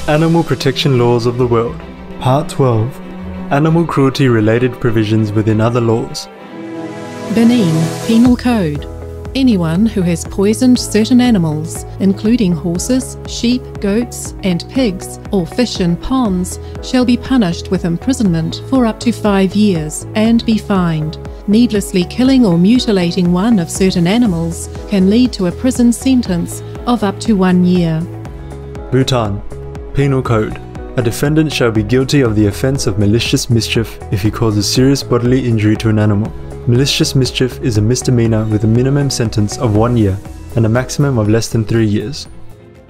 Animal Protection Laws of the World. Part 12. Animal Cruelty-related provisions within other laws. Benin Penal Code. Anyone who has poisoned certain animals, including horses, sheep, goats, and pigs, or fish in ponds, shall be punished with imprisonment for up to 5 years and be fined. Needlessly killing or mutilating one of certain animals can lead to a prison sentence of up to 1 year. Bhutan Penal Code. A defendant shall be guilty of the offence of malicious mischief if he causes serious bodily injury to an animal. Malicious mischief is a misdemeanor with a minimum sentence of 1 year and a maximum of less than 3 years.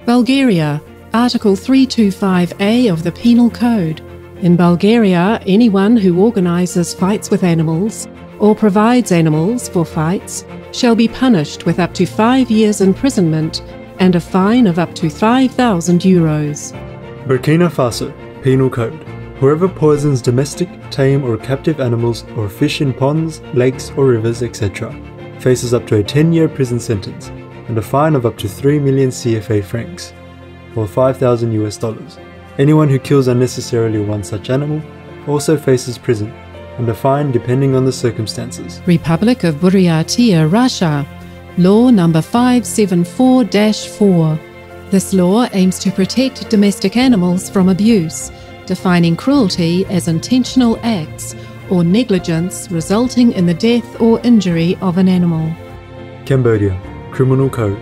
Bulgaria, Article 325A of the Penal Code. In Bulgaria, anyone who organises fights with animals or provides animals for fights shall be punished with up to 5 years imprisonment and a fine of up to 5,000 euros. Burkina Faso Penal Code. Whoever poisons domestic, tame or captive animals or fish in ponds, lakes or rivers, etc. faces up to a 10-year prison sentence and a fine of up to 3 million CFA francs, or $5,000. Anyone who kills unnecessarily one such animal also faces prison and a fine depending on the circumstances. Republic of Buryatia, Russia. Law number 574-4. This law aims to protect domestic animals from abuse, defining cruelty as intentional acts or negligence resulting in the death or injury of an animal. Cambodia Criminal Code.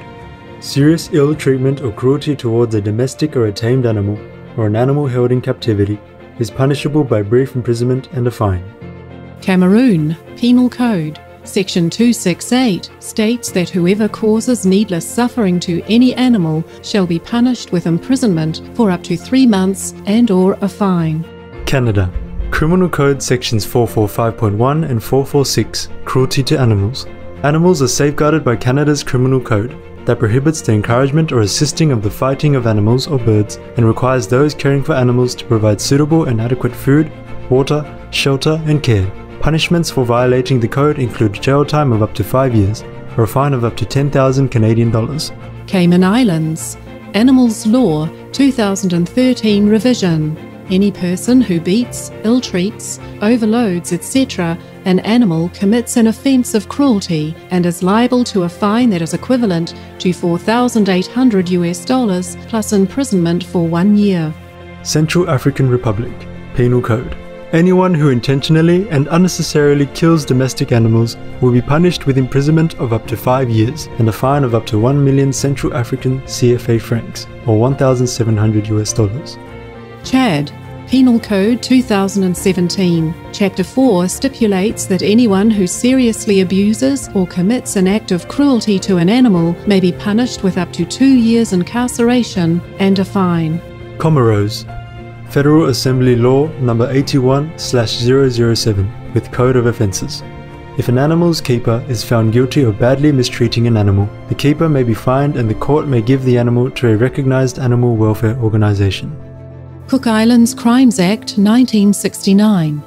Serious ill treatment or cruelty towards a domestic or a tamed animal or an animal held in captivity is punishable by brief imprisonment and a fine. Cameroon Penal Code. Section 268 states that whoever causes needless suffering to any animal shall be punished with imprisonment for up to 3 months and/or a fine. Canada Criminal Code Sections 445.1 and 446 Cruelty to Animals. Animals are safeguarded by Canada's Criminal Code that prohibits the encouragement or assisting of the fighting of animals or birds and requires those caring for animals to provide suitable and adequate food, water, shelter and care. Punishments for violating the code include jail time of up to 5 years or a fine of up to 10,000 Canadian dollars. Cayman Islands Animals Law 2013 revision. Any person who beats, ill-treats, overloads, etc. an animal commits an offence of cruelty and is liable to a fine that is equivalent to $4,800 plus imprisonment for 1 year. Central African Republic Penal Code. Anyone who intentionally and unnecessarily kills domestic animals will be punished with imprisonment of up to 5 years and a fine of up to 1 million Central African CFA francs, or $1,700. Chad Penal Code 2017. Chapter 4 stipulates that anyone who seriously abuses or commits an act of cruelty to an animal may be punished with up to 2 years incarceration and a fine. Comoros Federal Assembly Law number 81/007 with Code of Offences. If an animal's keeper is found guilty of badly mistreating an animal, the keeper may be fined and the court may give the animal to a recognised animal welfare organisation. Cook Islands Crimes Act 1969.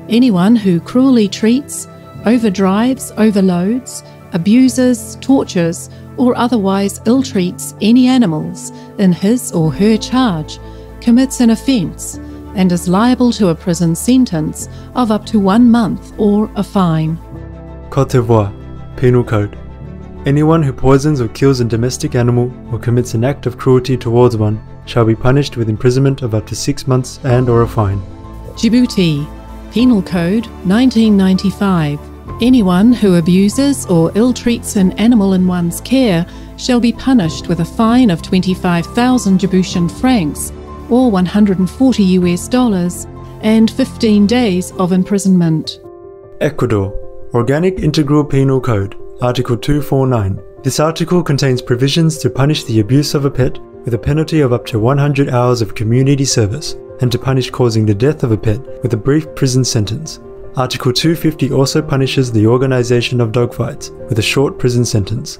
Anyone who cruelly treats, overdrives, overloads, abuses, tortures, or otherwise ill-treats any animals in his or her charge commits an offence and is liable to a prison sentence of up to 1 month or a fine. Côte d'Ivoire Penal Code. Anyone who poisons or kills a domestic animal or commits an act of cruelty towards one shall be punished with imprisonment of up to 6 months and/or a fine. Djibouti Penal Code 1995. Anyone who abuses or ill-treats an animal in one's care shall be punished with a fine of 25,000 Djiboutian francs, or $140 and 15 days of imprisonment. Ecuador Organic Integral Penal Code, Article 249. This article contains provisions to punish the abuse of a pet with a penalty of up to 100 hours of community service and to punish causing the death of a pet with a brief prison sentence. Article 250 also punishes the organisation of dogfights with a short prison sentence.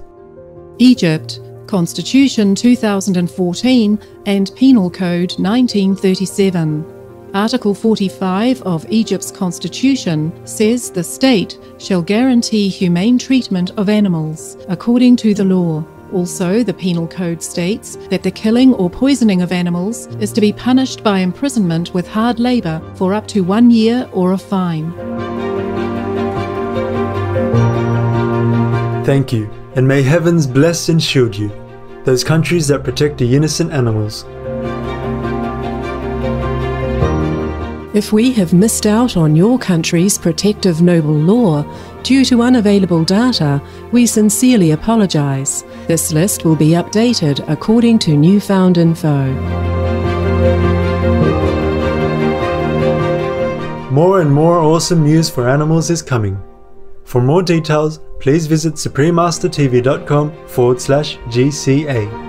Egypt Constitution 2014 and Penal Code 1937. Article 45 of Egypt's constitution says the state shall guarantee humane treatment of animals according to the law. Also, the Penal Code states that the killing or poisoning of animals is to be punished by imprisonment with hard labour for up to 1 year or a fine. Thank you, and may heavens bless and shield you, those countries that protect the innocent animals. If we have missed out on your country's protective noble law due to unavailable data, we sincerely apologise. This list will be updated according to newfound info. More and more awesome news for animals is coming. For more details, please visit suprememastertv.com/GCA.